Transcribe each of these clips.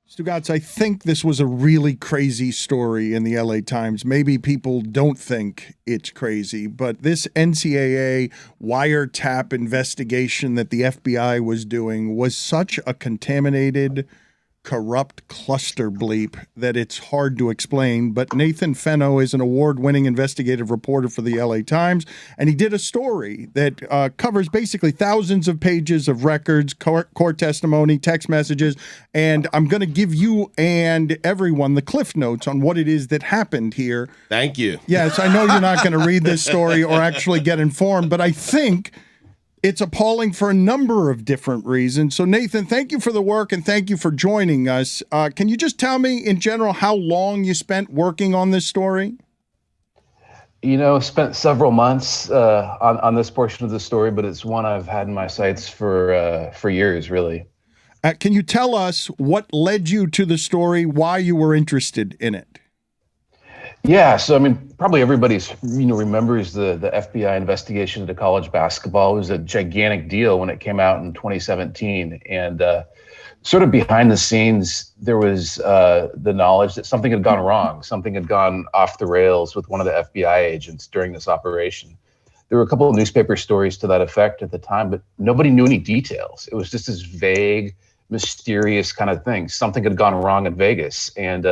Stugotz, I think this was a really crazy story in the LA Times. Maybe people don't think it's crazy, but this NCAA wiretap investigation that the FBI was doing was such a contaminated, corrupt cluster bleep that it's hard to explain. But Nathan Fenno is an award-winning investigative reporter for the LA Times, and he did a story that covers basically thousands of pages of records, court testimony, text messages, and I'm going to give you and everyone the cliff notes on what it is that happened here. Thank you. Yes, I know you're not going to read this story or actually get informed, but I think it's appalling for a number of different reasons. So, Nathan, thank you for the work and thank you for joining us. Can you just tell me, in general, how long you spent working on this story? Spent several months on this portion of the story, but it's one I've had in my sights for years, really. Can you tell us what led you to the story, why you were interested in it? Yeah, so probably everybody's remembers the FBI investigation into college basketball. It was a gigantic deal when it came out in 2017, and sort of behind the scenes, there was the knowledge that something had gone wrong, something had gone off the rails with one of the FBI agents during this operation. There were a couple of newspaper stories to that effect at the time, but nobody knew any details. It was just this vague, mysterious kind of thing. Something had gone wrong in Vegas, and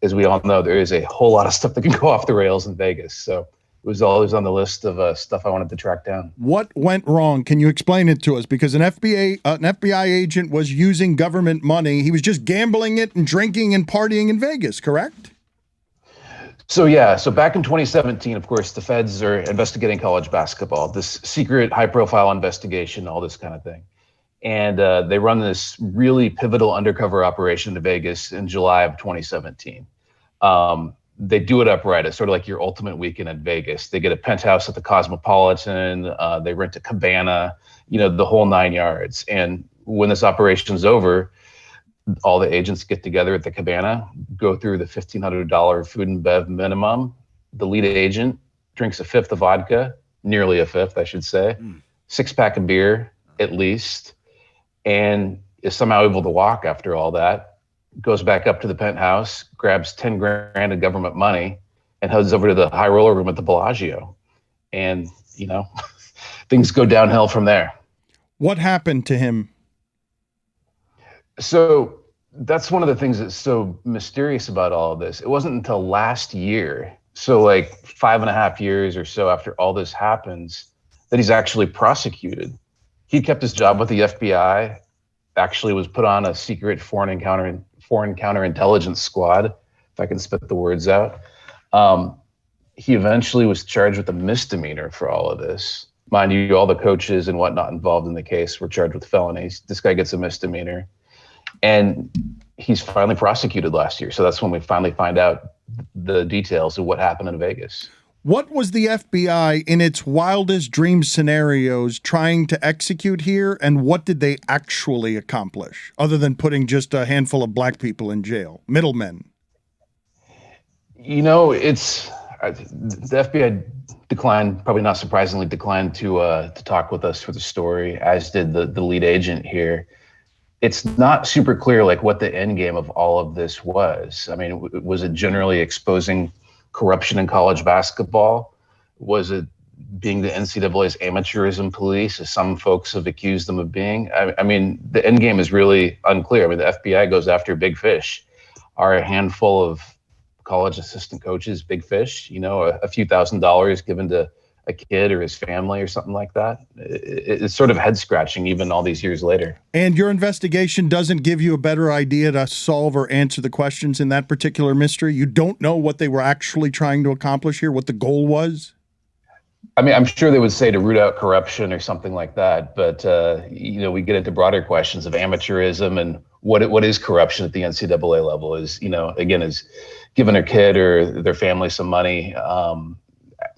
as we all know, there is a whole lot of stuff that can go off the rails in Vegas. So it was always on the list of stuff I wanted to track down. What went wrong? Can you explain it to us? Because an FBI agent was using government money. He was just gambling it and drinking and partying in Vegas, correct? So back in 2017, of course, the feds are investigating college basketball, this secret high-profile investigation, all this kind of thing. And they run this really pivotal undercover operation to Vegas in July of 2017. They do it upright. It's sort of like your ultimate weekend in Vegas. They get a penthouse at the Cosmopolitan. They rent a cabana, the whole 9 yards. And when this operation's over, all the agents get together at the cabana, go through the $1,500 food and bev minimum. The lead agent drinks a fifth of vodka, nearly a fifth, I should say, 6-pack of beer at least, and is somehow able to walk after all that, goes back up to the penthouse, grabs 10 grand of government money, and heads over to the high roller room at the Bellagio. And, things go downhill from there. What happened to him? So that's one of the things that's so mysterious about all of this. It wasn't until last year, so like 5.5 years or so after all this happens, that he's actually prosecuted. He kept his job with the FBI, actually was put on a secret foreign counterintelligence squad, if I can spit the words out. He eventually was charged with a misdemeanor for all of this. Mind you, all the coaches and whatnot involved in the case were charged with felonies. This guy gets a misdemeanor. And he's finally prosecuted last year. So that's when we finally find out the details of what happened in Vegas. What was the FBI in its wildest dream scenarios trying to execute here, and what did they actually accomplish, other than putting just a handful of black people in jail, middlemen? It's the FBI declined, probably not surprisingly, declined to talk with us for the story, as did the lead agent here. It's not super clear what the end game of all of this was. Was it generally exposing corruption in college basketball? Was it being the NCAA's amateurism police, as some folks have accused them of being? The end game is really unclear. The FBI goes after big fish. Are a handful of college assistant coaches big fish? A few $1,000s given to a kid or his family or something like that? It's sort of head scratching even all these years later. And your investigation doesn't give you a better idea to solve or answer the questions in that particular mystery? You don't know what they were actually trying to accomplish here, what the goal was? I'm sure they would say to root out corruption or something like that. But, we get into broader questions of amateurism and what is corruption at the NCAA level is, again, is giving a kid or their family some money,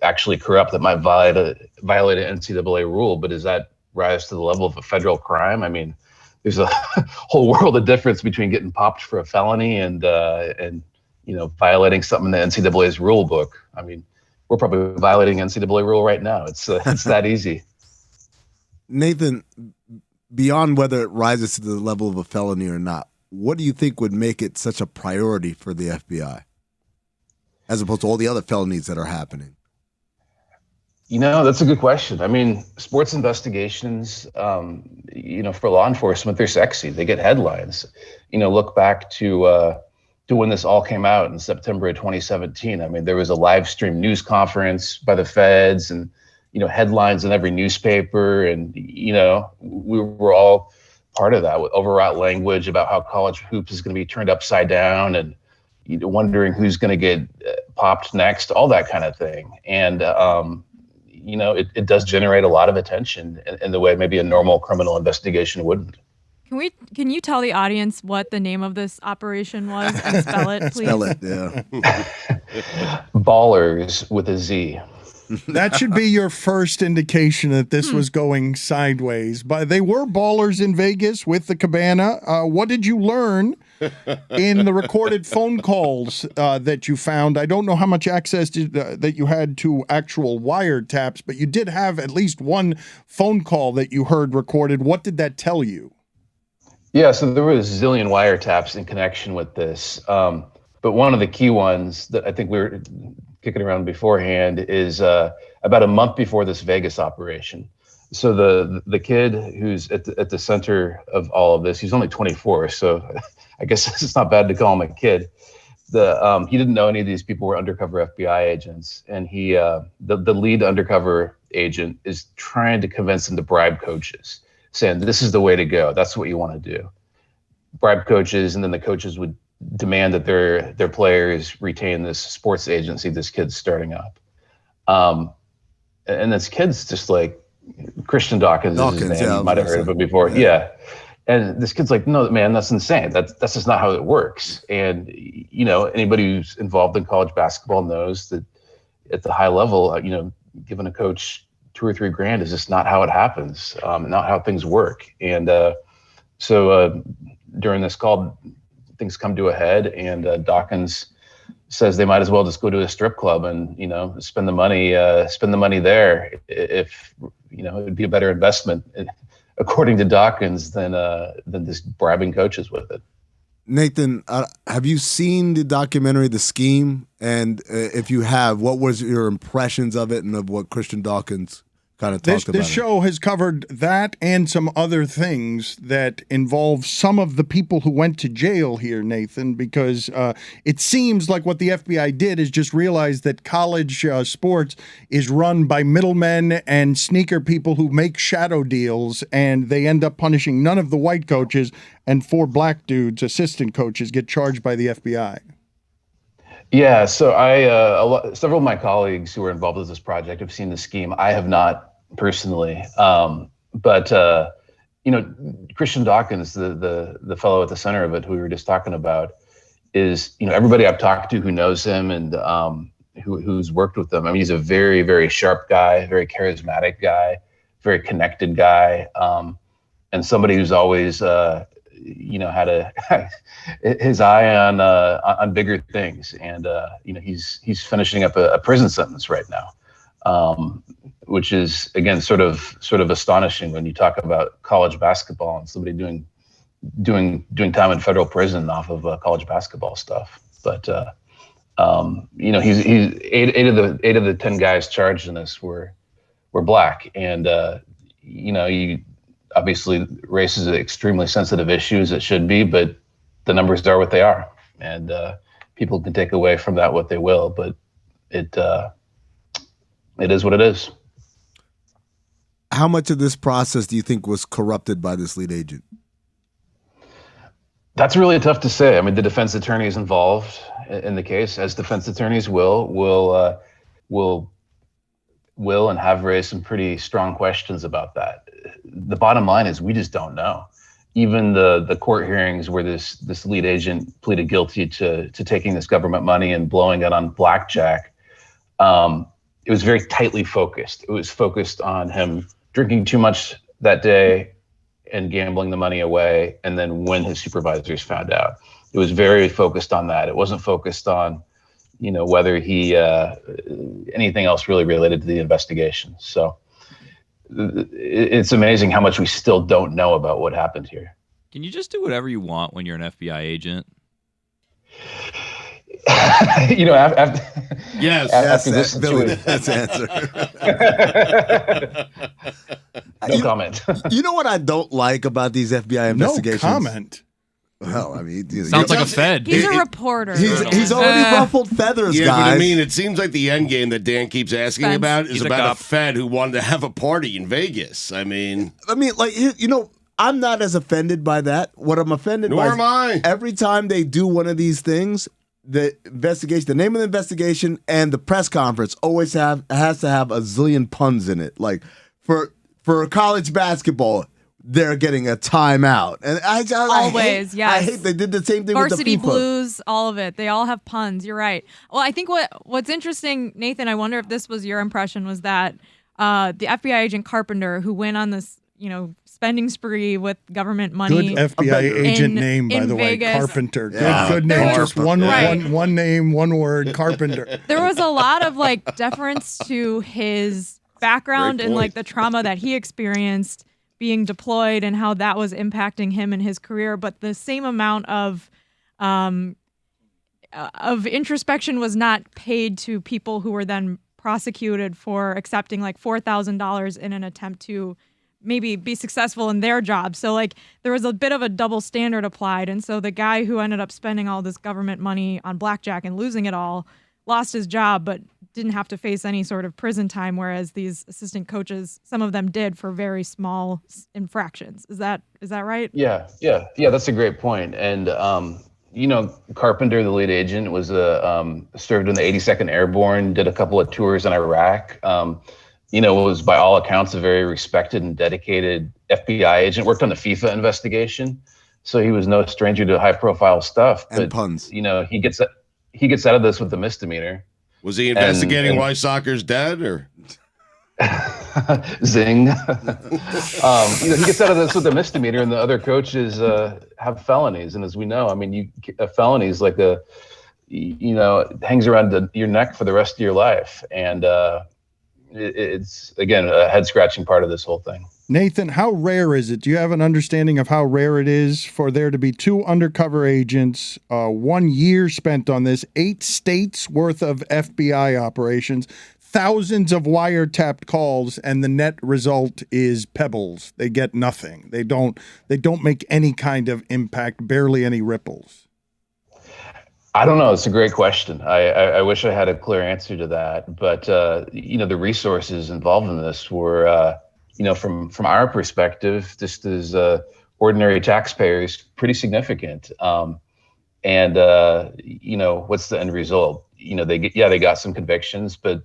actually corrupt, that might violate an NCAA rule, but does that rise to the level of a federal crime? There's a whole world of difference between getting popped for a felony and violating something in the NCAA's rule book. We're probably violating NCAA rule right now. It's that easy. Nathan, beyond whether it rises to the level of a felony or not, what do you think would make it such a priority for the FBI as opposed to all the other felonies that are happening? That's a good question. I mean, sports investigations, for law enforcement, they're sexy. They get headlines. Look back to when this all came out in September of 2017. I mean, there was a live stream news conference by the feds and, headlines in every newspaper. And, we were all part of that with overwrought language about how college hoops is going to be turned upside down and wondering who's going to get popped next, all that kind of thing. And, it does generate a lot of attention in the way maybe a normal criminal investigation wouldn't. Can you tell the audience what the name of this operation was and spell it, please? Spell it, yeah. Ballers with a Z. That should be your first indication that this was going sideways. But they were ballers in Vegas with the Cabana. What did you learn in the recorded phone calls that you found? I don't know how much access that you had to actual wiretaps, but you did have at least one phone call that you heard recorded. What did that tell you? Yeah, so there was a zillion wiretaps in connection with this. But one of the key ones that I think we were kicking around beforehand is about a month before this Vegas operation. So the kid who's at the center of all of this, he's only 24, so I guess it's not bad to call him a kid. He didn't know any of these people were undercover FBI agents, and the lead undercover agent is trying to convince him to bribe coaches, saying this is the way to go. That's what you want to do. Bribe coaches, and then the coaches would demand that their players retain this sports agency this kid's starting up. And this kid's just like Christian Dawkins is his name. Yeah, you might have heard of him before. Yeah. And this kid's like, no, man, that's insane. That's just not how it works. And, anybody who's involved in college basketball knows that at the high level, giving a coach $2 or $3 grand is just not how it happens, not how things work. And so during this call, things come to a head, and Dawkins says they might as well just go to a strip club and spend the money there if it would be a better investment, according to Dawkins, than just bribing coaches with it. Nathan, have you seen the documentary The Scheme? And if you have, what was your impressions of it and of what Christian Dawkins kind of talked about? This show has covered that and some other things that involve some of the people who went to jail here, Nathan, because it seems like what the FBI did is just realize that college sports is run by middlemen and sneaker people who make shadow deals, and they end up punishing none of the white coaches, and 4 black dudes, assistant coaches, get charged by the FBI. Yeah, so several of my colleagues who were involved with this project have seen The Scheme. I have not personally, but Christian Dawkins, the fellow at the center of it, who we were just talking about, is everybody I've talked to who knows him and who's worked with him. I mean, he's a very, very sharp guy, very charismatic guy, very connected guy, and somebody who's always had his eye on bigger things. And he's finishing up a prison sentence right now, which is again sort of astonishing when you talk about college basketball and somebody doing time in federal prison off of college basketball stuff. But he's eight of the 10 guys charged in this were black, and he obviously race is an extremely sensitive issue, as it should be, but the numbers are what they are, and people can take away from that what they will, but it is what it is. How much of this process do you think was corrupted by this lead agent? That's really tough to say. I mean, the defense attorneys involved in the case, as defense attorneys will and have raised some pretty strong questions about that. The bottom line is we just don't know. Even the court hearings where this lead agent pleaded guilty to taking this government money and blowing it on blackjack, it was very tightly focused. It was focused on him drinking too much that day and gambling the money away, and then when his supervisors found out. It was very focused on that. It wasn't focused on whether he anything else really related to the investigation. So it's amazing how much we still don't know about what happened here. Can you just do whatever you want when you're an FBI agent? You know, after Yes, this Billy, situation, that's the answer. no comment. You know what I don't like about these FBI investigations? No comment. Well, I mean, Sounds like a Fed. He's a reporter. He's already ruffled feathers, Yeah, guys. but I mean, it seems like the end game that Dan keeps asking Fence. about is He's a about a cop. Fed who wanted to have a party in Vegas. I mean, like, you know, I'm not as offended by that. What I'm offended nor by am I. every time they do one of these things, the investigation, the name of the investigation, and the press conference always has to have a zillion puns in it. Like for college basketball, they're getting a timeout, and I Always, hate, yes. I hate they did the same thing Varsity with the FIFA. Blues, all of it. They all have puns. You're right. Well, I think what's interesting, Nathan, I wonder if this was your impression, was that the FBI agent Carpenter, who went on this, spending spree with government money. Good FBI agent in- name, by in the way, Vegas. Carpenter. Yeah. Good name. There Just were- one Right. one name, one word, Carpenter. There was a lot of deference to his background Great and point. the trauma that he experienced being deployed and how that was impacting him and his career. But the same amount of introspection was not paid to people who were then prosecuted for accepting $4,000 in an attempt to maybe be successful in their job. So there was a bit of a double standard applied. And so the guy who ended up spending all this government money on blackjack and losing it all lost his job, but didn't have to face any sort of prison time. Whereas these assistant coaches, some of them did for very small infractions. Is that right? Yeah, that's a great point. And Carpenter, the lead agent, was served in the 82nd Airborne, did a couple of tours in Iraq. Was by all accounts a very respected and dedicated FBI agent. Worked on the FIFA investigation, so he was no stranger to high-profile stuff. And but, puns. He gets out of this with a misdemeanor. Was he investigating and- why soccer's dead, or? Zing. He gets out of this with a misdemeanor, and the other coaches have felonies. And as we know, I mean, a felony is it hangs around your neck for the rest of your life. And it's, again, a head-scratching part of this whole thing. Nathan, how rare is it? Do you have an understanding of how rare it is for there to be 2 undercover agents, 1 year spent on this, 8 states worth of FBI operations, thousands of wiretapped calls, and the net result is pebbles? They get nothing. They don't make any kind of impact, barely any ripples. I don't know. It's a great question. I wish I had a clear answer to that. But, the resources involved in this were, from our perspective, just as ordinary taxpayers, pretty significant. What's the end result? They got some convictions, but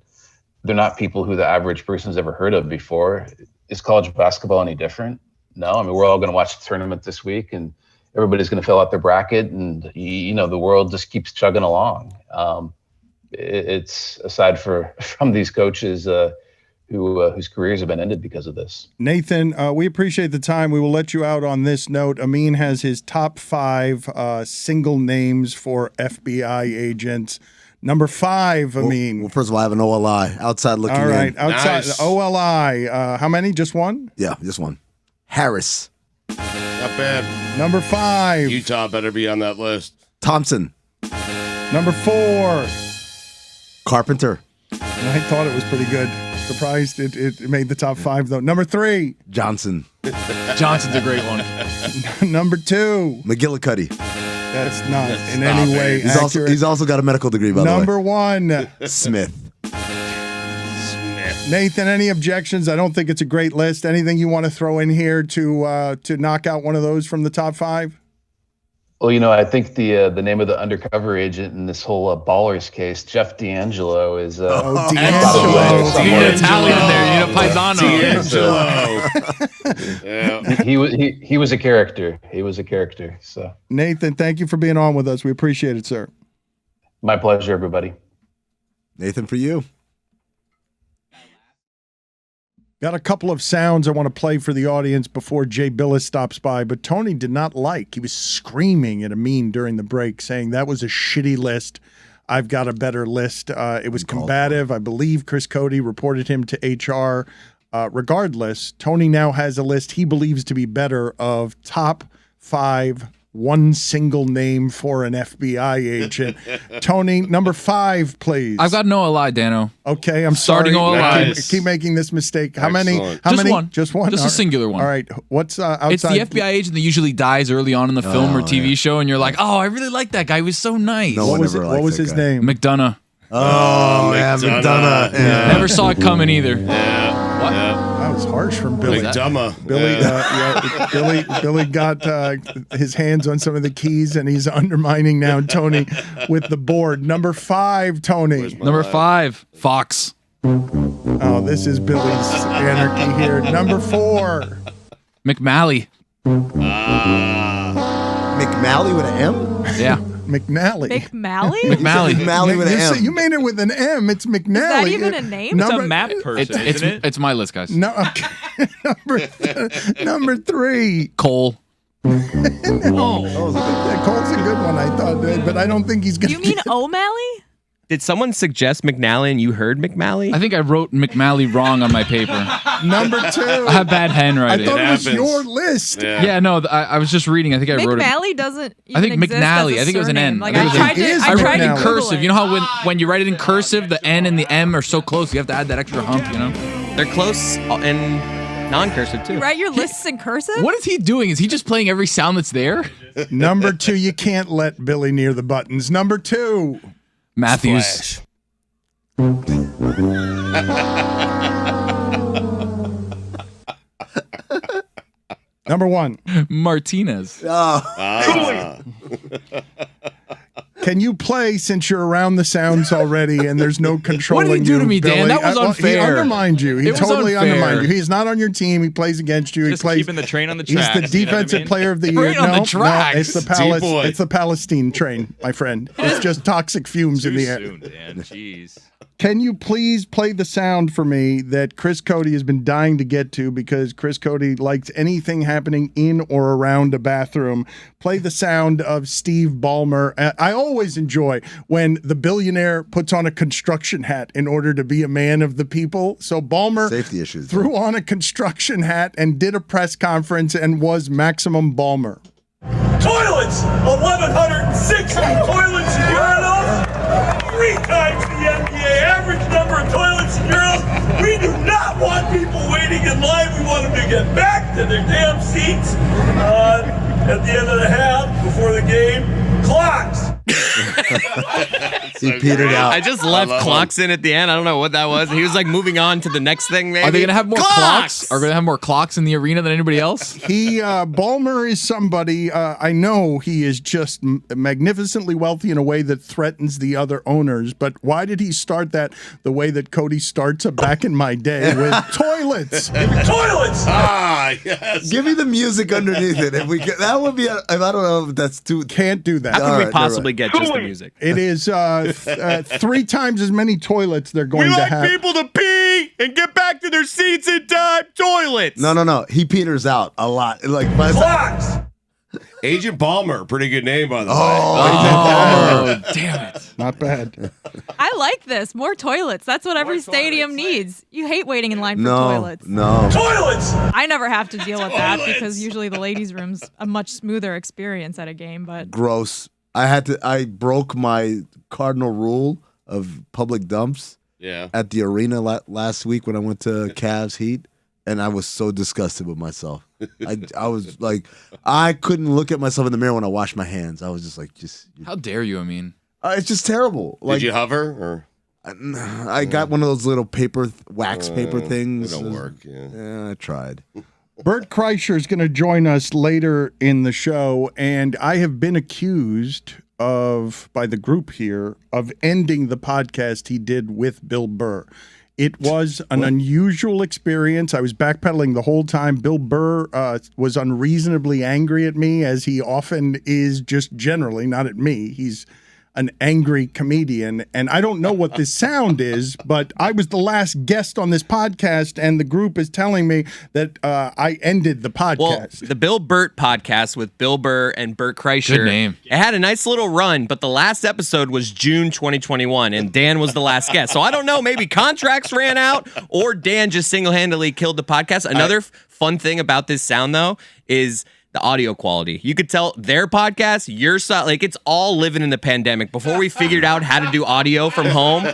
they're not people who the average person's ever heard of before. Is college basketball any different? No. I mean, we're all going to watch the tournament this week, and everybody's going to fill out their bracket, and the world just keeps chugging along. It's aside from these coaches whose careers have been ended because of this. Nathan, we appreciate the time. We will let you out on this note. Amin has his top 5 single names for FBI agents. Number 5, Amin. Well, first of all, I have an OLI outside looking in. All right, outside Nice. OLI. How many? Just one? Yeah, just one. Harris. Not bad. Number 5. Utah better be on that list. Thompson. Number 4. Carpenter. I thought it was pretty good. Surprised it made the top 5, though. Number 3. Johnson. Johnson's a great one. Number 2. McGillicuddy. That's not in Stop any it. way accurate. He's also got a medical degree, by Number 1. the way. Smith. Nathan, any objections? I don't think it's a great list. Anything you want to throw in here to knock out one of those from the top 5? Well, I think the name of the undercover agent in this whole Ballers case, Jeff D'Angelo, is D'Angelo. You need an Italian there. You need a paisano. D'Angelo. Yeah. he was a character. He was a character. So Nathan, thank you for being on with us. We appreciate it, sir. my pleasure, everybody. Nathan, for you. Got a couple of sounds I want to play for the audience before Jay Bilas stops by, but Tony did not like. He was screaming at Amin during the break, saying that was a shitty list. I've got a better list. It was combative. I believe Chris Cody reported him to HR. Regardless, Tony now has a list he believes to be better of top 5. One single name for an FBI agent. Tony, number 5, please. I've got no lie, Dano. Okay, I'm Starting sorry. Nice. Keep making this mistake. How many? Excellent. How Just many? one. Just one. Just a All right. singular one. All right. What's outside? It's the FBI agent that usually dies early on in the film or TV show, and you're like, oh, I really like that guy. He was so nice. No What one was it? ever What likes was that his guy. name? McDonough. Oh, yeah, McDonough. Yeah. Never saw it coming either. Yeah. What? Yeah. That was harsh from Billy. that? McDonough. Billy, Yeah. Billy got his hands on some of the keys, and he's undermining now Tony with the board. Number 5, Tony. Where's my Number lie? 5, Fox. Oh, this is Billy's anarchy here. Number 4. McMalley. McMalley with an M? Yeah. McNally. McMalley? McMalley. McMalley with an M. You made it with an M. It's McNally. Is that even a name? It's a map person, isn't it? It's my list, guys. No, okay. number 3. Cole. Yeah, Cole's a good one, I thought, but I don't think he's gonna. You mean O'Malley? Did someone suggest McNally and you heard McMalley? I think I wrote McMalley wrong on my paper. Number 2. I have bad I handwriting. thought it was happens. your list. Yeah, no, I was just reading. I think I wrote it. McMalley doesn't even I think exist McNally. as a I think it was an surname. N. Like, I I think tried it to, is I tried to in McNally. Google cursive. it. You know how when you write it in cursive, the N and the M are so close, you have to add that extra hump, you know? They're close and non-cursive too. You write your lists in cursive? What is he doing? Is he just playing every sound that's there? Number 2. You can't let Billy near the buttons. Number 2. Matthews. Number 1. Martinez. Can you play since you're around the sounds already and there's no controlling What did he do you, to me, Dan? Billy? That was Well, unfair. He undermined you. He It was totally unfair. undermined you. He's not on your team. He plays against you. Just he plays. keeping the train on the He's tracks. the defensive player of the year. Train on the No, tracks. it's the boy. It's the Palestine train, my friend. It's just toxic fumes in the air. Dan. Jeez. Can you please play the sound for me that Chris Cody has been dying to get to because Chris Cody likes anything happening in or around a bathroom? Play the sound of Steve Ballmer. I always enjoy when the billionaire puts on a construction hat in order to be a man of the people. So Ballmer Safety issues. threw on a construction hat and did a press conference and was maximum Ballmer. Toilets! 1,160 toilets and urinals! 3 times the NBA average number of toilets and urinals. We do not want people waiting in line. We want them to get back to their damn seats at the end of the half before the game. Clocks! He petered out. I just left clocks in at the end. I don't know what that was. He was like moving on to the next thing. Maybe. Are they going to have more clocks? Are going to have more clocks in the arena than anybody else? Ballmer is somebody, I know he is just magnificently wealthy in a way that threatens the other owners, but why did he start that the way that Cody starts a back in my day with toilets? Toilets! Yes. Give me the music underneath it. If we could, that would be. I don't know if that's too. Can't do that. How could All we right, possibly get just the music? It is 3 times as many toilets they're going We to like have. people to pee and get back to their seats in time. Toilets. No. He peters out a lot. Like by the time- Clocks! Agent Ballmer. Pretty good name, by the way. Oh, damn it. Not bad. I like this. More toilets. That's what every stadium needs. You hate waiting in line for no, toilets. no. Toilets! I never have to deal with that because usually the ladies' room's a much smoother experience at a game, but Gross. I broke my cardinal rule of public dumps Yeah. at the arena last week when I went to Cavs Heat, and I was so disgusted with myself. I was like, I couldn't look at myself in the mirror when I washed my hands. I was just like, How dare you? I mean, it's just terrible. Like, Did you hover? Or I got one of those little wax paper They things. don't work. Yeah. Yeah, I tried. Bert Kreischer is going to join us later in the show, and I have been accused by the group here of ending the podcast he did with Bill Burr. It was an unusual experience. I was backpedaling the whole time. Bill Burr was unreasonably angry at me, as he often is just generally, not at me. He's an angry comedian, and I don't know what this sound is, but I was the last guest on this podcast, and the group is telling me that I ended the podcast. Well, the Bill Burt podcast with Bill Burr and Bert Kreischer. Good name. It had a nice little run, but the last episode was June 2021, and Dan was the last guest. So I don't know, maybe contracts ran out, or Dan just single-handedly killed the podcast. Another fun thing about this sound, though, is the audio quality. You could tell their podcast, your side, like it's all living in the pandemic. Before we figured out how to do audio from home,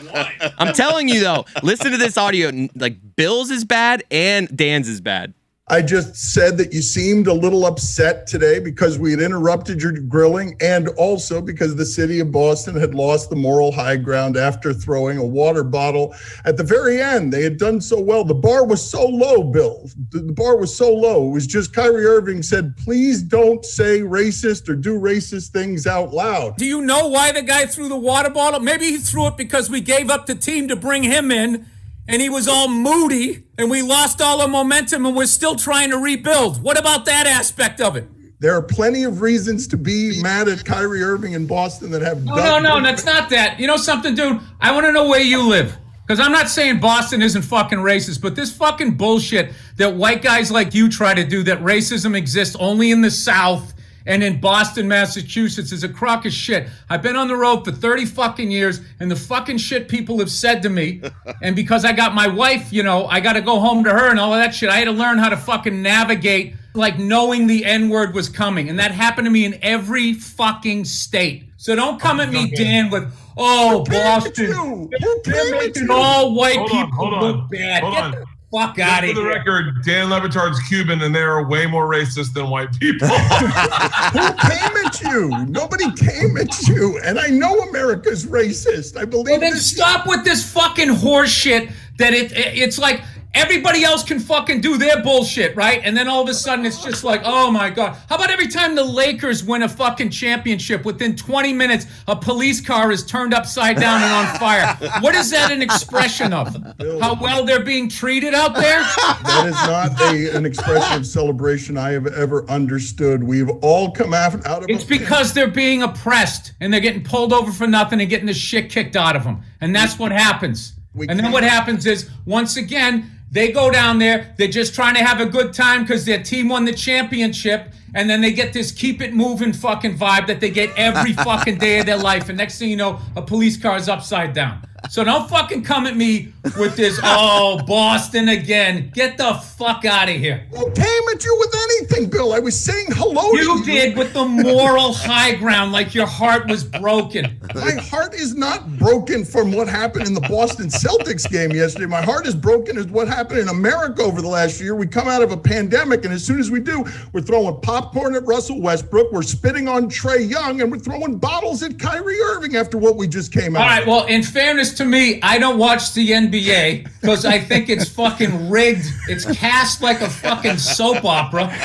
I'm telling you though, listen to this audio. Like Bill's is bad and Dan's is bad. I just said that you seemed a little upset today because we had interrupted your grilling and also because the city of Boston had lost the moral high ground after throwing a water bottle at the very end. They had done so well. The bar was so low, Bill. The bar was so low. It was just Kyrie Irving said, please don't say racist or do racist things out loud. Do you know why the guy threw the water bottle? Maybe he threw it because we gave up the team to bring him in. And he was all moody, and we lost all our momentum, and we're still trying to rebuild. What about that aspect of it? There are plenty of reasons to be mad at Kyrie Irving in Boston that have... No, that's not that. You know something, dude? I want to know where you live. Because I'm not saying Boston isn't fucking racist, but this fucking bullshit that white guys like you try to do, that racism exists only in the South and in Boston, Massachusetts, is a crock of shit. I've been on the road for 30 fucking years, and the fucking shit people have said to me, and because I got my wife, you know, I got to go home to her and all of that shit, I had to learn how to fucking navigate, like knowing the N-word was coming, and that happened to me in every fucking state. So don't come at me, Dan, with, oh, Boston, they're making all white people look bad. Get the fuck out of here. For the record, Dan Le Batard's Cuban, and they are way more racist than white people. Who came at you? Nobody came at you. And I know America's racist. I believe. Well, then stop with this fucking horse shit that it's like everybody else can fucking do their bullshit, right? And then all of a sudden it's just like, oh my God. How about every time the Lakers win a fucking championship, within 20 minutes, a police car is turned upside down and on fire? What is that an expression of? How well they're being treated out there? That is not an expression of celebration I have ever understood. We've all come out of It's because they're being oppressed and they're getting pulled over for nothing and getting the shit kicked out of them. And that's what happens. And then what happens is, once again, they go down there, they're just trying to have a good time because their team won the championship, and then they get this keep it moving fucking vibe that they get every fucking day of their life, and next thing you know, a police car is upside down. So don't fucking come at me with this, oh, Boston again. Get the fuck out of here. Who came at you with anything, Bill? I was saying hello to you. You did, with the moral high ground, like your heart was broken. My heart is not broken from what happened in the Boston Celtics game yesterday. My heart is broken as what happened in America over the last year. We come out of a pandemic, and as soon as we do, we're throwing popcorn at Russell Westbrook, we're spitting on Trae Young, and we're throwing bottles at Kyrie Irving after what we just came out. All right, well, in fairness to me, I don't watch the NBA because I think it's fucking rigged. It's cast like a fucking soap opera.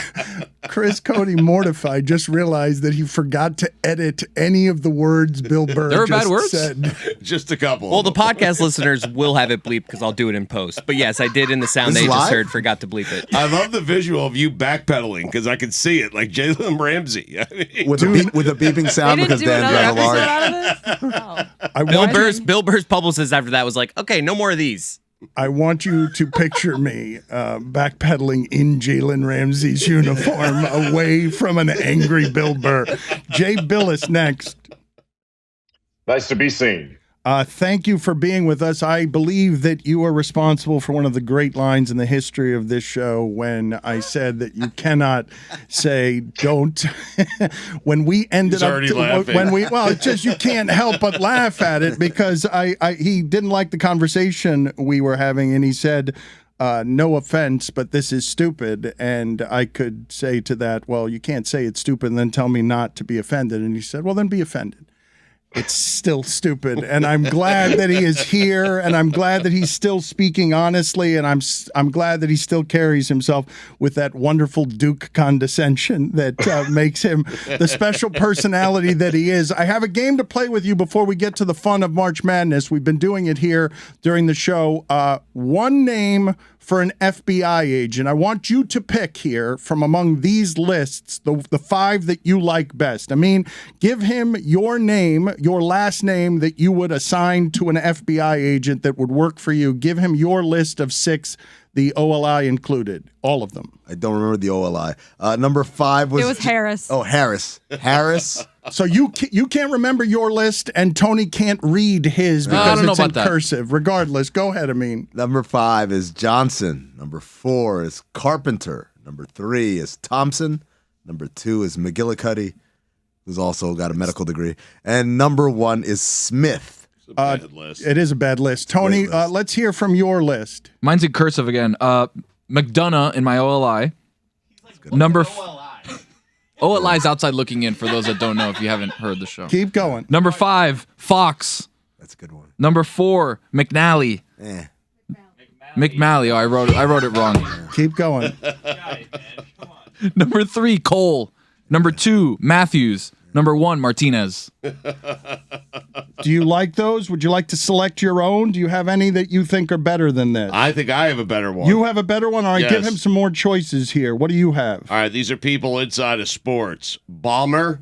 Chris Cody, mortified, just realized that he forgot to edit any of the words Bill Burr There were just bad words? said. Just a couple. Well, the podcast listeners will have it bleeped because I'll do it in post. But yes, I did in the sound This they is just live? heard, forgot to bleep it. I love the visual of you backpedaling because I can see it like Jalen Ramsey. I mean, With a beeping They sound didn't because do Dan's another rather episode large. out of this? I Bill Burr's publicist after that was like, okay, no more of these. I want you to picture me backpedaling in Jalen Ramsey's uniform away from an angry Bill Burr. Jay Bilas next. Nice to be seen. Thank you for being with us. I believe that you are responsible for one of the great lines in the history of this show when I said that you cannot say don't. When we ended He's up already laughing. it's just you can't help but laugh at it because he didn't like the conversation we were having, and he said, no offense, but this is stupid. And I could say to that, well, you can't say it's stupid and then tell me not to be offended. And he said, well, then be offended. It's still stupid, and I'm glad that he is here, and I'm glad that he's still speaking honestly, and I'm glad that he still carries himself with that wonderful Duke condescension that makes him the special personality that he is. I have a game to play with you before we get to the fun of March Madness. We've been doing it here during the show. One name for an FBI agent. I want you to pick here from among these lists the five that you like best. I mean, give him your name, your last name that you would assign to an FBI agent that would work for you. Give him your list of 6, the OLI included, all of them. I don't remember the OLI. Number 5 was... It was Harris. Oh, Harris. Harris. So you can't remember your list, and Tony can't read his because it's in cursive. Regardless, go ahead, Amin. Number 5 is Johnson. Number 4 is Carpenter. Number 3 is Thompson. Number 2 is McGillicuddy, who's also got a medical degree. And number 1 is Smith. It's a bad list. It is a bad list. Tony, Great list. let's hear from your list. Mine's in cursive again. McDonough in my OLI. Number OLI is outside looking in for those that don't know if you haven't heard the show. Keep going. Number 5, Fox. That's a good one. Number 4, McNally. McMalley. Oh, I wrote it wrong. Keep going. Number 3, Cole. Number 2, Matthews. Number 1, Martinez. Do you like those? Would you like to select your own? Do you have any that you think are better than this? I think I have a better one. You have a better one? All right, Yes. give him some more choices here. What do you have? All right, these are people inside of sports. Ballmer,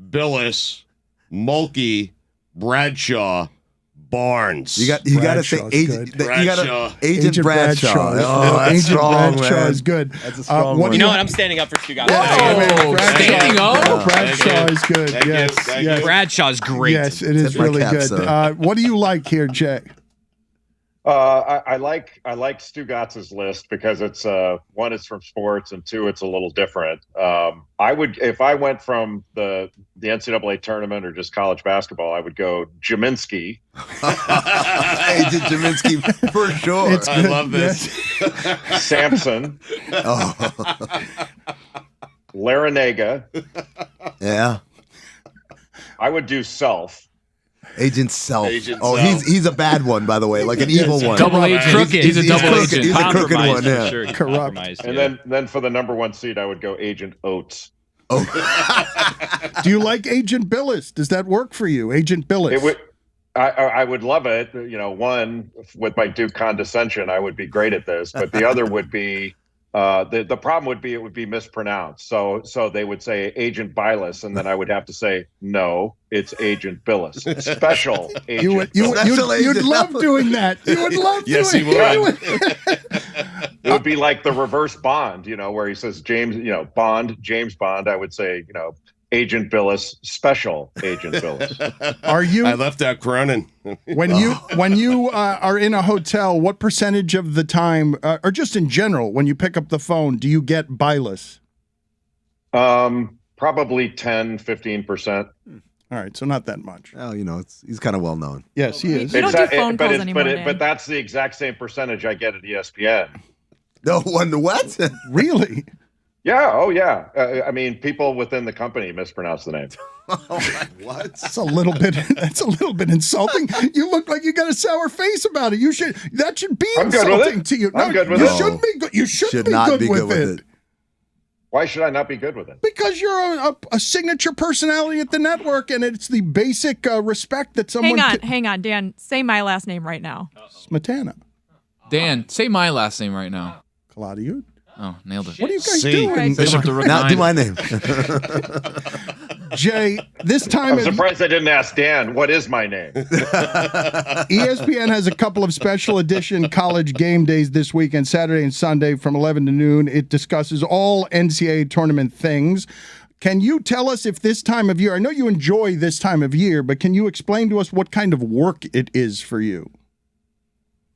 Bilas, Mulkey, Bradshaw, Barnes. You got to say Bradshaw's agent. good. You got Bradshaw. Agent Bradshaw. Oh, that's Agent strong, Bradshaw man. is good. That's a strong what one. do You know what? I'm standing up for Stugotz. Standing up? Bradshaw is good. Thank you. Yes, Thank yes. you. Bradshaw's great. Yes, it is Tip my really cap, good. son. What do you like here, Jay? I like Stugotz's list because it's one, it's from sports, and 2, it's a little different. I would, if I went from the NCAA tournament or just college basketball, I would go Jaminski. Agent Jaminski for sure. It's I good. love this. Sampson, Larinaga. Yeah. I would do Self. Agent Self. Agent oh, Self. he's a bad one, by the way, like an evil one. Double agent. Crooked. He's a double crooked. agent. He's a crooked one. Yeah. Sure, Corrupt. compromised, And yeah. then for the number 1 seed, I would go Agent Oates. Do you like Agent Bilas? Does that work for you, Agent Bilas? It would. I would love it. You know, one, with my Duke condescension, I would be great at this. But the other would be the problem would be it would be mispronounced. So they would say Agent Bilas, and then I would have to say no, it's Agent Bilas, special agent. You'd love doing that. You would love Yes, doing he would. It would be like the reverse Bond, you know, where he says James Bond. I would say, you know, Agent Bilas, special Agent Bilas. Are you? I left out Cronin. When you are in a hotel, what percentage of the time, or just in general, when you pick up the phone, do you get Bilas? Probably 10-15%. All right, so not that much. Well, you know, he's kind of well known. Yes, he is. You don't do phone calls anymore, Dan. But that's the exact same percentage I get at ESPN. No one. What? Really? Yeah. Oh, yeah. I mean, people within the company mispronounce the name. What? That's a little bit. That's a little bit insulting. You look like you got a sour face about it. That should be I'm good with insulting it. to you. I'm good with you it. shouldn't be good. You shouldn't Should not be be good with it. Why should I not be good with it? Because you're a signature personality at the network, and it's the basic respect that someone. Hang on, Dan. Say my last name right now. Smetana. Dan, say my last name right now. Claudio. Oh, nailed it. What are you guys See. doing? Bishop to Rook Now 9. do my name. Jay, this time I'm surprised I didn't ask Dan, what is my name? ESPN has a couple of special edition college game days this weekend, Saturday and Sunday from 11 to noon. It discusses all NCAA tournament things. Can you tell us if this time of year, I know you enjoy this time of year, but can you explain to us what kind of work it is for you?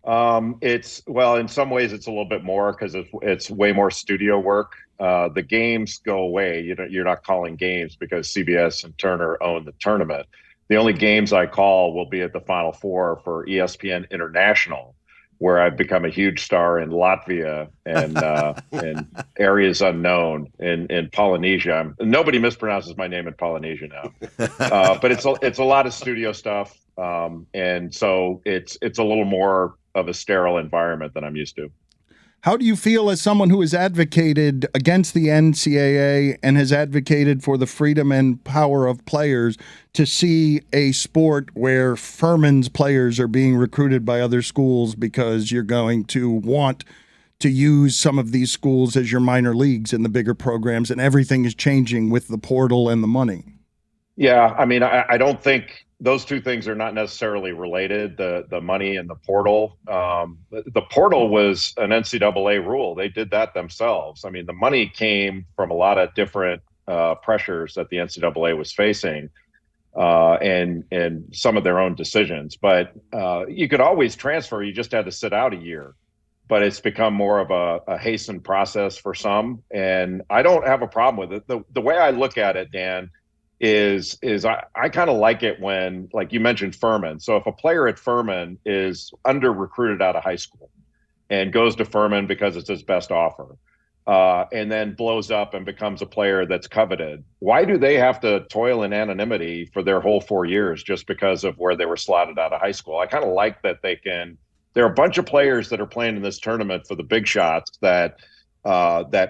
In some ways it's a little bit more because it's way more studio work. The games go away. You're not calling games because CBS and Turner own the tournament. The only games I call will be at the Final Four for ESPN International, where I've become a huge star in Latvia and in areas unknown in Polynesia. Nobody mispronounces my name in Polynesia now, but it's a lot of studio stuff, and so it's a little more of a sterile environment than I'm used to. How do you feel as someone who has advocated against the NCAA and has advocated for the freedom and power of players to see a sport where Furman's players are being recruited by other schools because you're going to want to use some of these schools as your minor leagues in the bigger programs, and everything is changing with the portal and the money? Yeah, I mean, I don't think those two things are not necessarily related, the money and the portal. The portal was an NCAA rule. They did that themselves. I mean, the money came from a lot of different pressures that the NCAA was facing and some of their own decisions. But you could always transfer. You just had to sit out a year. but it's become more of a hastened process for some. And I don't have a problem with it. The way I look at it, Dan, is I kind of like it when, like you mentioned, Furman. So if a player at Furman is under recruited out of high school and goes to Furman because it's his best offer, and then blows up and becomes a player that's coveted, why do they have to toil in anonymity for their whole 4 years just because of where they were slotted out of high school? I kind of like that they can. There are a bunch of players that are playing in this tournament for the big shots that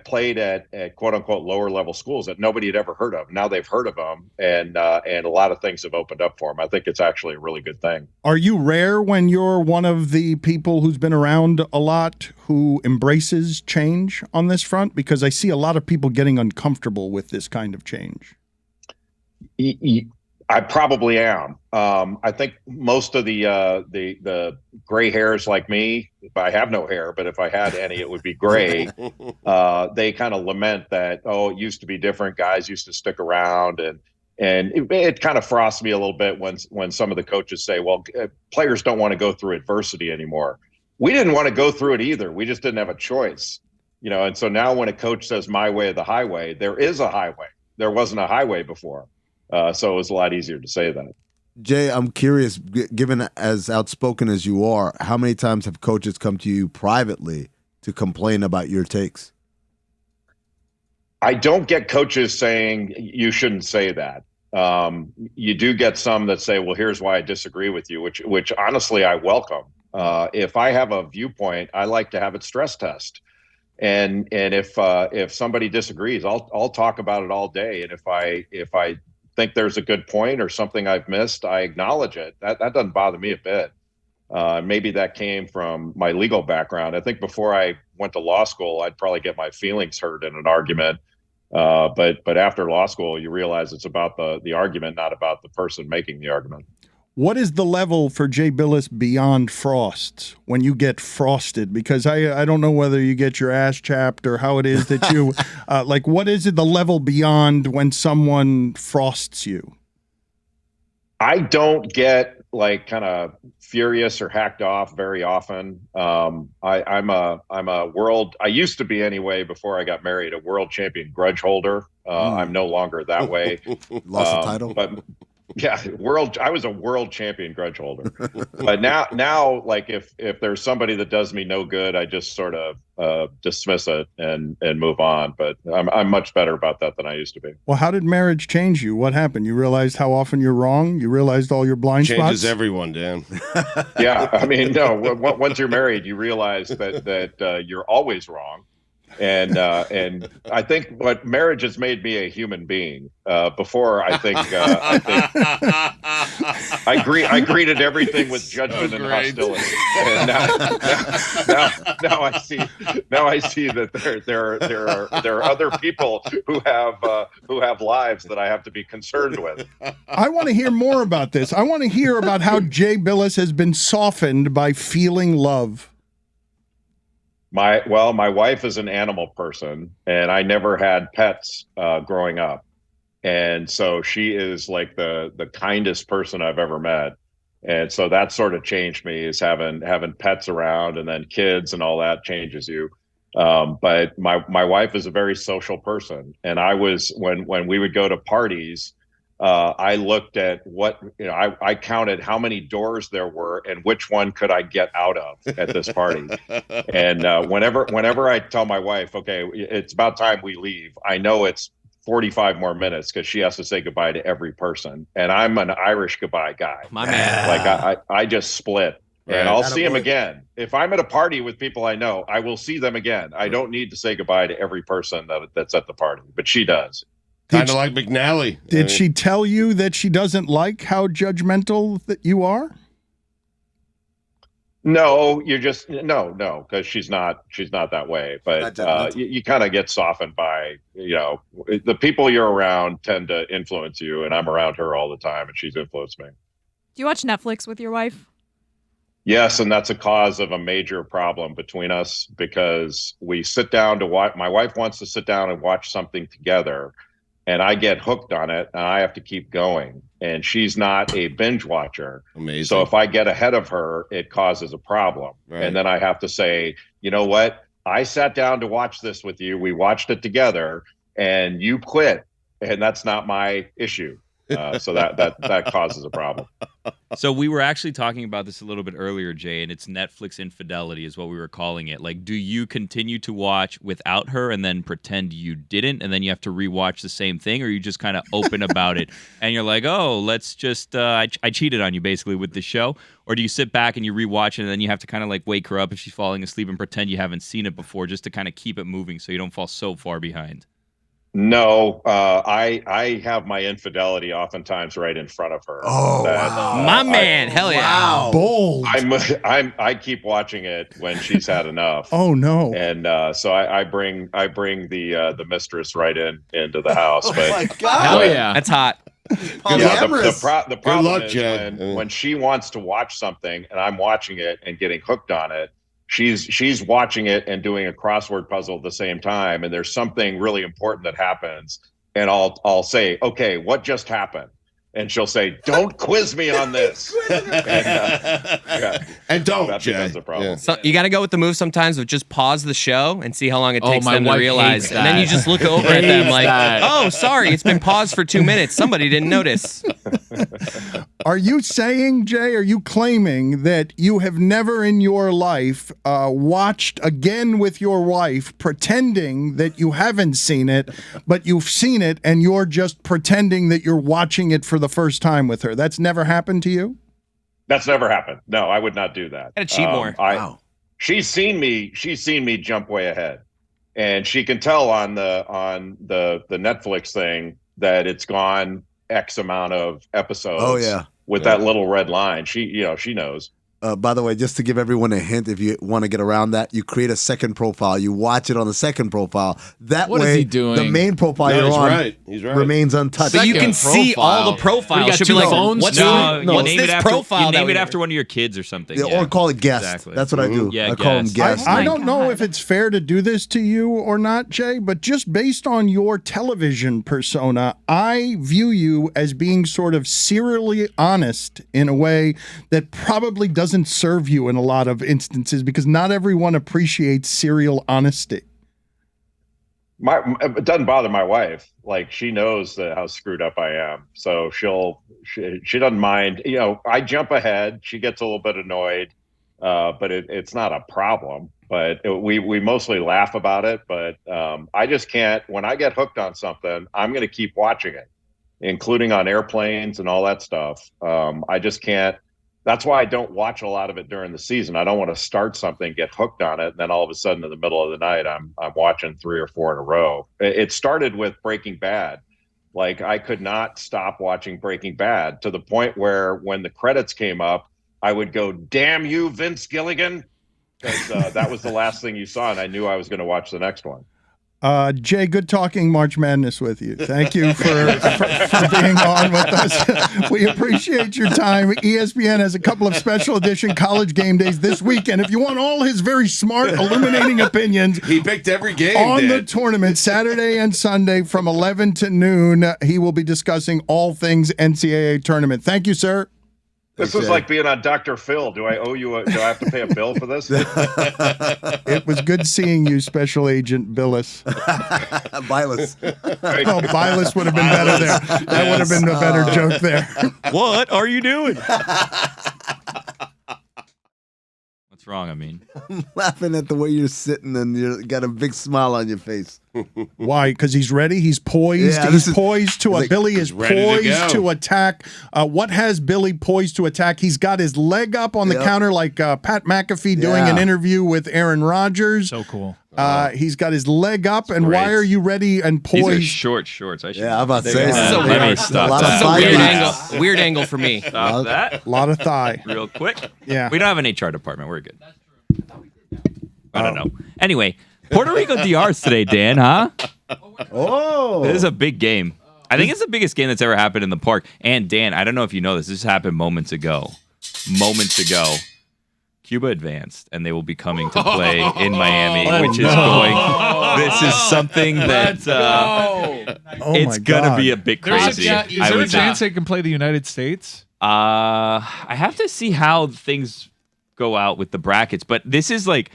played at quote unquote lower level schools that nobody had ever heard of. Now they've heard of them, and a lot of things have opened up for them. I think it's actually a really good thing. Are you rare when you're one of the people who's been around a lot who embraces change on this front? Because I see a lot of people getting uncomfortable with this kind of change. I probably am. I think most of the gray hairs like me, if I have no hair, but if I had any, it would be gray. They kind of lament that, oh, it used to be different. Guys used to stick around, and it kind of frosts me a little bit when some of the coaches say, well, players don't want to go through adversity anymore. We didn't want to go through it either. We just didn't have a choice, And so now when a coach says my way or the highway, there is a highway. There wasn't a highway before. So it was a lot easier to say that. Jay, I'm curious, given as outspoken as you are, how many times have coaches come to you privately to complain about your takes? I don't get coaches saying you shouldn't say that. You do get some that say, well, here's why I disagree with you, which honestly I welcome. If I have a viewpoint, I like to have it stress test. And if somebody disagrees, I'll talk about it all day. And if I think there's a good point or something I've missed, I acknowledge it. That doesn't bother me a bit. Maybe that came from my legal background. I think before I went to law school, I'd probably get my feelings hurt in an argument. But after law school, you realize it's about the argument, not about the person making the argument. What is the level for Jay Bilas beyond frost when you get frosted? Because I don't know whether you get your ass chapped or how it is that you what is it, the level beyond when someone frosts you? I don't get kind of furious or hacked off very often. I'm a world, I used to be anyway before I got married, a world champion grudge holder. I'm no longer that way. Lost the title? But yeah, I was a world champion grudge holder. But now, like if there's somebody that does me no good, I just sort of dismiss it and move on. But I'm much better about that than I used to be. Well, how did marriage change you? What happened? You realized how often you're wrong? You realized all your blind spots? Changes everyone, Dan. Yeah, I mean, no. Once you're married, you realize that you're always wrong. And I think what marriage has made me a human being. Before, I think I greeted everything with judgment and hostility. And now I see that there are other people who have lives that I have to be concerned with. I want to hear more about this. I want to hear about how Jay Bilas has been softened by feeling love. My wife is an animal person, and I never had pets growing up. And so she is like the kindest person I've ever met. And so that sort of changed me, is having pets around, and then kids and all that changes you. But my wife is a very social person. And I was, when we would go to parties, I looked at I counted how many doors there were and which one could I get out of at this party. And whenever I tell my wife, okay, it's about time we leave, I know it's 45 more minutes because she has to say goodbye to every person. And I'm an Irish goodbye guy. My man. Like I just split. Right. And I'll see them again. If I'm at a party with people I know, I will see them again. I don't need to say goodbye to every person that's at the party, but she does. Kind of like McNally. Did she tell you that she doesn't like how judgmental that you are? No, you're just no, because she's not that way. But you kind of get softened by, the people you're around tend to influence you, and I'm around her all the time, and she's influenced me. Do you watch Netflix with your wife? Yes, and that's a cause of a major problem between us, because we sit down to watch. My wife wants to sit down and watch something together, and I get hooked on it, and I have to keep going. And she's not a binge watcher. Amazing. So if I get ahead of her, it causes a problem. Right. And then I have to say, you know what? I sat down to watch this with you. We watched it together, and you quit, and that's not my issue. So that causes a problem. So we were actually talking about this a little bit earlier, Jay, and it's Netflix infidelity is what we were calling it. Like, do you continue to watch without her and then pretend you didn't, and then you have to rewatch the same thing, or you just kind of open about it and you're like, oh, let's just I cheated on you basically with the show? Or do you sit back and you rewatch it and then you have to kind of like wake her up if she's falling asleep and pretend you haven't seen it before just to kind of keep it moving so you don't fall so far behind? No, I have my infidelity oftentimes right in front of her. Oh, wow. My man, hell yeah. Wow. Bold. I keep watching it when she's had enough. Oh no. And so I bring the mistress right into the house. But my God. Hell yeah. That's hot. the problem luck, is Jay. when she wants to watch something and I'm watching it and getting hooked on it, she's watching it and doing a crossword puzzle at the same time, and there's something really important that happens, and I'll say, okay, what just happened? And she'll say, don't quiz me on this. And don't, that Jay. becomes a problem. Yeah. So you got to go with the move sometimes of just pause the show and see how long it Oh, takes my them to wife realize. hates And then you that. just look over at them Hates like, that. oh, sorry, it's been paused for 2 minutes. Somebody didn't notice. Are you saying, Jay, are you claiming that you have never in your life watched again with your wife, pretending that you haven't seen it, but you've seen it and you're just pretending that you're watching it for the first time with her? That's never happened to you? That's never happened. No, I would not do that. Gotta cheat more. Wow. She's seen me jump way ahead, and she can tell on the Netflix thing that it's gone X amount of episodes. Oh, yeah. With that little red line. She knows. By the way, just to give everyone a hint, if you want to get around that, you create a second profile. You watch it on the second profile. That What is way, he doing? the main profile No, you're he's on right. He's right. remains untouched. But you can Second see all the profile. profiles. What, you got She'll be two like, phones? what's No, this, what's name this it after, profile? You that name we- it after one of your kids or something. Yeah, Yeah. or call it guest. Exactly. That's what I do. Yeah, I call them guest. guest. I my don't know God. if it's fair to do this to you or not, Jay, but just based on your television persona, I view you as being sort of serially honest in a way that probably doesn't serve you in a lot of instances, because not everyone appreciates serial honesty. It doesn't bother my wife. Like, she knows how screwed up I am, so she doesn't mind. You know, I jump ahead. She gets a little bit annoyed, but it's not a problem. But we mostly laugh about it. But I just can't. When I get hooked on something, I'm going to keep watching it, including on airplanes and all that stuff. I just can't. That's why I don't watch a lot of it during the season. I don't want to start something, get hooked on it, and then all of a sudden in the middle of the night, I'm watching 3 or 4 in a row. It started with Breaking Bad. Like, I could not stop watching Breaking Bad, to the point where when the credits came up, I would go, "Damn you, Vince Gilligan," because that was the last thing you saw, and I knew I was going to watch the next one. Jay, good talking March Madness with you. Thank you for being on with us. We appreciate your time. ESPN has a couple of special edition college game days this weekend. If you want all his very smart, illuminating opinions, He picked every game on the Dan. tournament, Saturday and Sunday from 11 to noon, he will be discussing all things NCAA tournament. Thank you, sir. This was like being on Dr. Phil. Do I owe you? Do I have to pay a bill for this? It was good seeing you, Special Agent Bilas. Bilas. Oh, Bilas would have been better there. That would have been a better joke there. What are you doing? What's wrong? I mean, I'm laughing at the way you're sitting and you got a big smile on your face. Why? Because he's ready. He's poised. Yeah, He's poised to like, Billy is ready to poised go. to attack. What has Billy poised to attack? He's got his leg up on the Yep. counter like Pat McAfee doing Yeah. an interview with Aaron Rodgers. So cool. He's got his leg up, and why great. are you ready and these are poised? short shorts. I should. Yeah, I'm about to say This is that. a They weird- are- Let me stop a lot that. of This is a thigh weird beats. angle. Weird angle for me. Stop that A lot of thigh. real quick. Yeah. We don't have an HR department. We're good. I don't know. Anyway, Puerto Rico DR's today, Dan, huh? Oh. This is a big game. I think it's the biggest game that's ever happened in the park. And Dan, I don't know if you know this. This happened moments ago. Cuba advanced, and they will be coming to play in Miami, which is going. This is something that it's gonna be a bit crazy. Is there a chance they can play the United States? I have to see how things go out with the brackets, but this is like.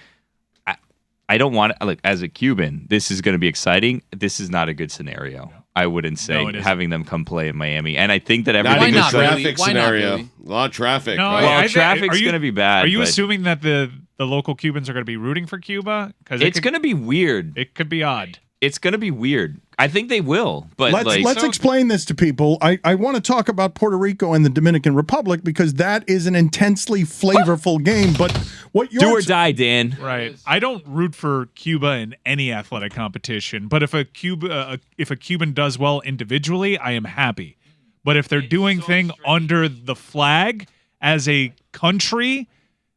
I don't want to, like, as a Cuban, this is going to be exciting. This is not a good scenario. I wouldn't say having them come play in Miami. And I think that everything is traffic scenario. A lot of traffic. No, right? Well, traffic's going to be bad. Are you assuming that the local Cubans are going to be rooting for Cuba? Because it's going to be weird. It could be odd. It's going to be weird. I think they will, but let's explain this to people. I want to talk about Puerto Rico and the Dominican Republic because that is an intensely flavorful game. But what you're do or die, Dan. Right. I don't root for Cuba in any athletic competition, but if a Cuban does well individually, I am happy. But if they're doing thing under the flag as a country,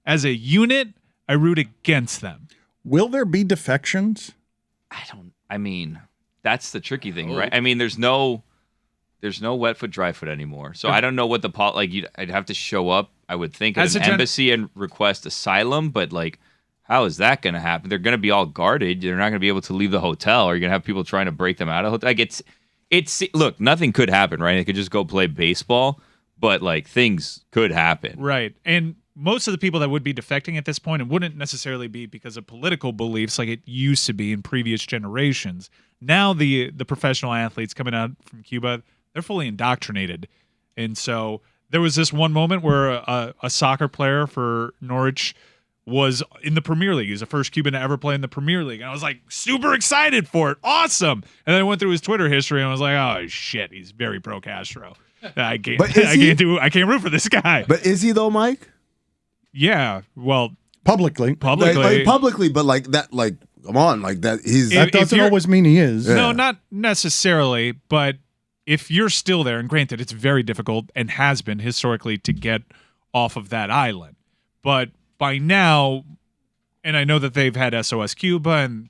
as a unit, I root against them. Will there be defections? I mean, that's the tricky thing, right? I mean, there's no wet foot, dry foot anymore. So I don't know what I'd have to show up, I would think, at an embassy and request asylum. But like, how is that going to happen? They're going to be all guarded. They're not going to be able to leave the hotel. Or you're going to have people trying to break them out of the hotel. Like it's look, nothing could happen, right? They could just go play baseball, but like things could happen, right? And most of the people that would be defecting at this point, it wouldn't necessarily be because of political beliefs like it used to be in previous generations. Now the professional athletes coming out from Cuba, they're fully indoctrinated. And so there was this one moment where a soccer player for Norwich was in the Premier League. He was the first Cuban to ever play in the Premier League. And I was like, super excited for it. Awesome. And then I went through his Twitter history and I was like, oh, shit, he's very pro-Castro. I can't root for this guy. But is he, though, Mike? Yeah, well, publicly, but like that, like come on, like that. That doesn't always mean he is. No, not necessarily. But if you're still there, and granted, it's very difficult and has been historically to get off of that island. But by now, and I know that they've had SOS Cuba, and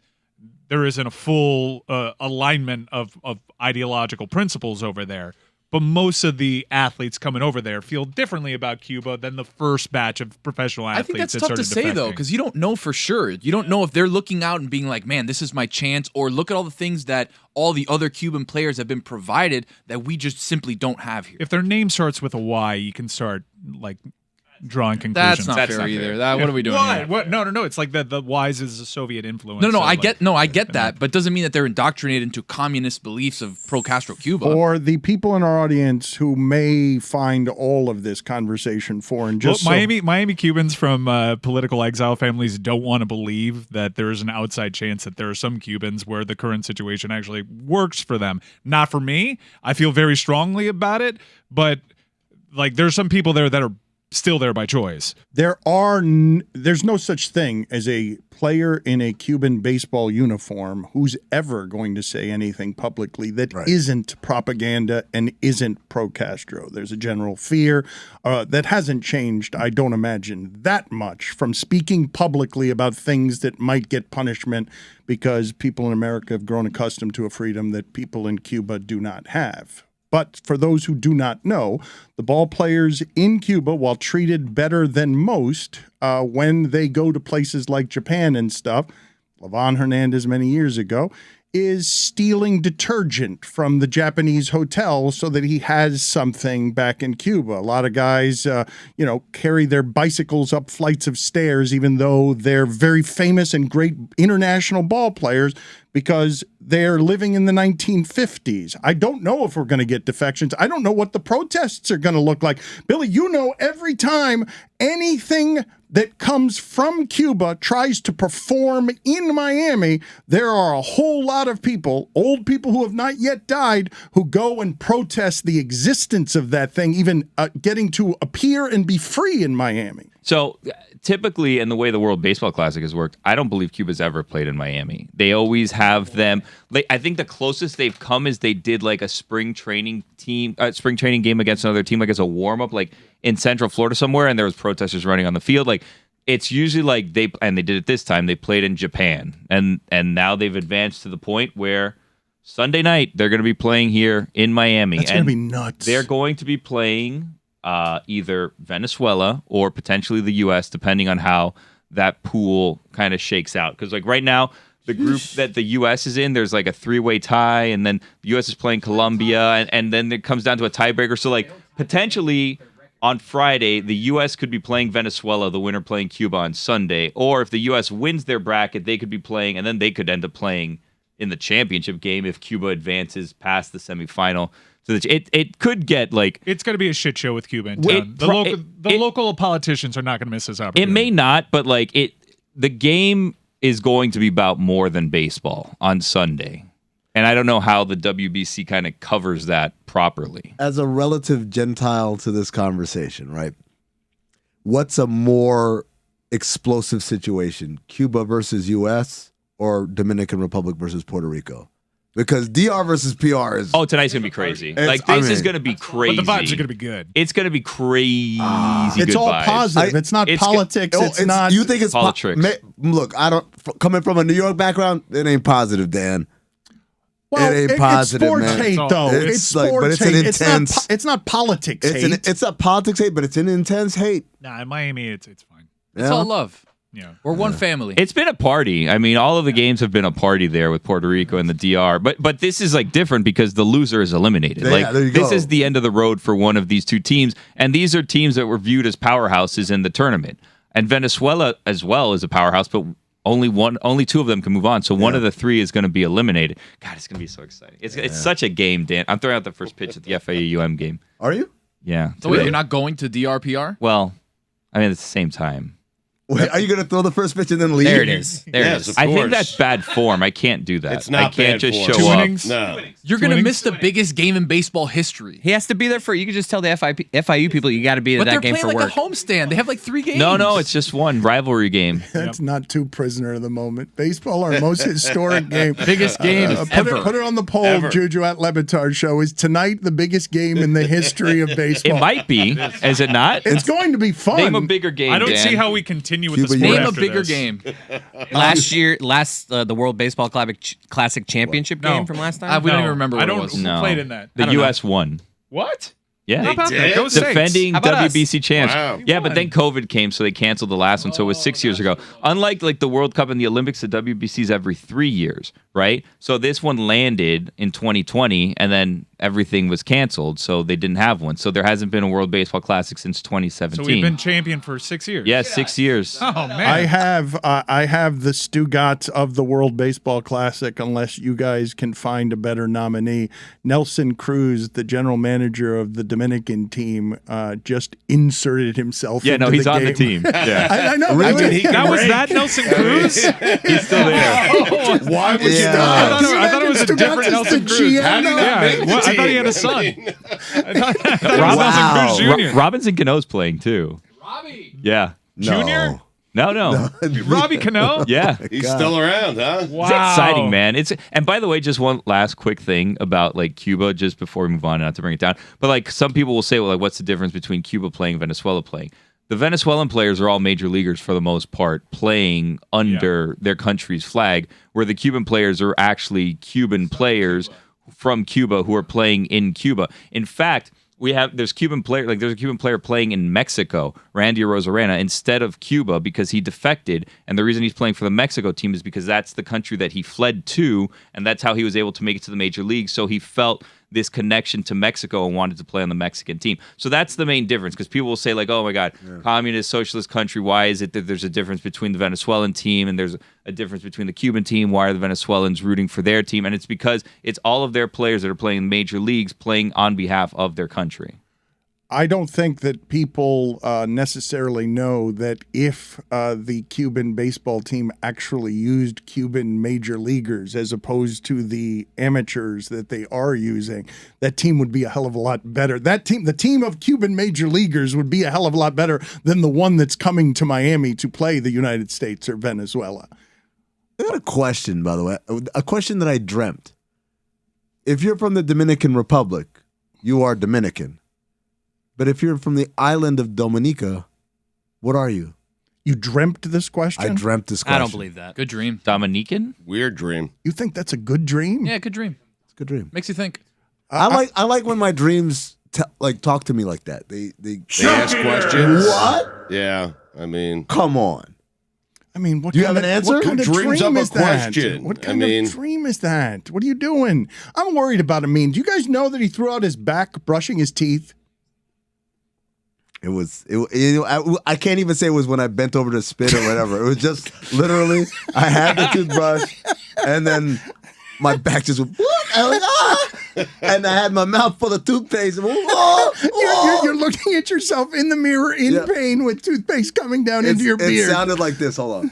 there isn't a full alignment of ideological principles over there. But most of the athletes coming over there feel differently about Cuba than the first batch of professional athletes. I think that's tough to say, though, because you don't know for sure. You don't know if they're looking out and being like, man, this is my chance, or look at all the things that all the other Cuban players have been provided that we just simply don't have here. If their name starts with a Y, you can start, like, drawing conclusions. That's not fair either. What are we doing Why? here? What? No. It's like the Y's is a Soviet influence. I get that, but doesn't mean that they're indoctrinated into communist beliefs of pro-Castro Cuba. For the people in our audience who may find all of this conversation foreign, Miami Cubans from political exile families don't want to believe that there is an outside chance that there are some Cubans where the current situation actually works for them. Not for me. I feel very strongly about it, but like there's some people there that are still there by choice. There's no such thing as a player in a Cuban baseball uniform who's ever going to say anything publicly that isn't propaganda and isn't pro-Castro. There's a general fear that hasn't changed, I don't imagine, that much from speaking publicly about things that might get punishment because people in America have grown accustomed to a freedom that people in Cuba do not have. But for those who do not know, the ball players in Cuba, while treated better than most when they go to places like Japan and stuff, Livan Hernandez many years ago, is stealing detergent from the Japanese hotel so that he has something back in Cuba. A lot of guys, carry their bicycles up flights of stairs, even though they're very famous and great international ball players, because they're living in the 1950s. I don't know if we're going to get defections. I don't know what the protests are going to look like. Billy, every time anything that comes from Cuba tries to perform in Miami, there are a whole lot of people, old people who have not yet died, who go and protest the existence of that thing, even getting to appear and be free in Miami. So typically, in the way the World Baseball Classic has worked, I don't believe Cuba's ever played in Miami. They always have them. I think the closest they've come is they did like a spring training game against another team, like as a warm up, like in Central Florida somewhere, and there was protesters running on the field. Like it's usually like they did it this time. They played in Japan, and now they've advanced to the point where Sunday night they're going to be playing here in Miami. That's going to be nuts. They're going to be playing either Venezuela or potentially the U.S., depending on how that pool kind of shakes out. Because like right now, the group that the U.S. is in, there's like a 3-way tie, and then the U.S. is playing Colombia, and then it comes down to a tiebreaker. So like potentially on Friday, the U.S. could be playing Venezuela, the winner playing Cuba on Sunday. Or if the U.S. wins their bracket, they could be playing, and then they could end up playing in the championship game if Cuba advances past the semifinal. So it could get like... It's going to be a shit show with Cuba in town. The local politicians are not going to miss this opportunity. It may not, but like the game is going to be about more than baseball on Sunday. And I don't know how the WBC kind of covers that properly. As a relative Gentile to this conversation, right? What's a more explosive situation? Cuba versus U.S. or Dominican Republic versus Puerto Rico? Because DR versus PR is... Oh, tonight's going to be crazy. This is going to be crazy. But the vibes are going to be good. It's going to be crazy It's good all vibes. positive. It's not politics. It's not... You think it's... Politics. Look, coming from a New York background, it ain't positive, Dan. Well, it ain't positive, it's sports man. hate, though. It's sports but it's hate. an intense... It's not politics hate. It's not politics hate, but it's an intense hate. Nah, in Miami, it's fine. It's all love. Yeah. We're one family. It's been a party. I mean, all of the games have been a party there with Puerto Rico and the DR. But this is like different because the loser is eliminated. There you this go. is the end of the road for one of these two teams, and these are teams that were viewed as powerhouses in the tournament. And Venezuela as well is a powerhouse, but only two of them can move on. So one of the three is going to be eliminated. God, it's going to be so exciting. It's such a game, Dan. I'm throwing out the first pitch at the FAU game. Are you? Yeah. So wait, you're not going to DRPR? Well, I mean, at the same time. Wait, are you going to throw the first pitch and then leave? There it is. There it is. Of I think course. that's bad form. I can't do that. It's not I can't bad just form. show Two up. innings? No. You're going to miss the biggest game in baseball history. He has to be there for. You can just tell the FIU people you got to be at But that they're game playing for like work. a homestand. They have like 3 games. No, it's just one rivalry game. That's not too prisoner of the moment. Baseball, our most historic game. Biggest game ever. Put it on the poll, Ever. Juju at LeBatard Show. Is tonight the biggest game in the history of baseball? It might be. Is it not? It's going to be fun. Name a bigger game, I don't Dan. see how we continue with Cuba, the sport Name a after bigger this. game. The World Baseball Classic Championship No. game from last time. We don't even remember what I don't. it was. Who No. played in that? The U.S. won. What? Yeah. How about that? did? Go Saints. Defending How about us? WBC champs. Wow. Yeah, but then COVID came, so they canceled the last one. So it was 6 years ago. Unlike like the World Cup and the Olympics, the WBC's every 3 years, right? So this one landed in 2020, and then everything was canceled, so they didn't have one. So there hasn't been a World Baseball Classic since 2017. So we've been champion for 6 years. Yeah, 6 years. Oh man. I have the Stugotz of the World Baseball Classic, unless you guys can find a better nominee. Nelson Cruz, the general manager of the Dominican team, just inserted himself. Yeah, no, into he's the on game. the team. Yeah. I know. I mean, he that can was rake. that Nelson Cruz? He's still there. Why would you Yeah. not? I thought it was a different Nelson Cruz. How did that make the I thought he had a team? son. I mean, I thought it was Nelson Cruz Jr. Robinson Cano's playing too. Robbie. Yeah. Junior? No. Robbie Cano? Yeah. he's still around, huh? Wow. It's exciting, man. And by the way, just one last quick thing about like Cuba, just before we move on, not to bring it down. But like some people will say, well, like what's the difference between Cuba playing and Venezuela playing? The Venezuelan players are all major leaguers for the most part, playing under their country's flag, where the Cuban players are actually Cuban players from Cuba who are playing in Cuba. In fact, there's a Cuban player playing in Mexico, Randy Rosarena, instead of Cuba because he defected, and the reason he's playing for the Mexico team is because that's the country that he fled to, and that's how he was able to make it to the major leagues. So he felt this connection to Mexico and wanted to play on the Mexican team. So that's the main difference, because people will say like, oh my God, communist, socialist country, why is it that there's a difference between the Venezuelan team and there's a difference between the Cuban team? Why are the Venezuelans rooting for their team? And it's because it's all of their players that are playing in major leagues playing on behalf of their country. I don't think that people necessarily know that if the Cuban baseball team actually used Cuban major leaguers as opposed to the amateurs that they are using, that team would be a hell of a lot better. The team of Cuban major leaguers would be a hell of a lot better than the one that's coming to Miami to play the United States or Venezuela. I got a question, by the way. A question that I dreamt. If you're from the Dominican Republic, you are Dominican. But if you're from the island of Dominica, what are you? You dreamt this question? I dreamt this question. I don't believe that. Good dream. Dominican? Weird dream. You think that's a good dream? Yeah, good dream. It's a good dream. Makes you think. I like when my dreams talk to me like that. They ask questions. What? Yeah, I mean, come on. I mean, what Do you kind have an answer? What kind of Dreams dream up a is that? question. What I kind mean- of dream is that? What are you doing? I'm worried about him. Do you guys know that he threw out his back brushing his teeth? I can't even say it was when I bent over to spit or whatever. It was just literally I had the toothbrush and then my back just went, I was like, and I had my mouth full of toothpaste. You're looking at yourself in the mirror in pain with toothpaste coming down into your beard. It sounded like this. Hold on.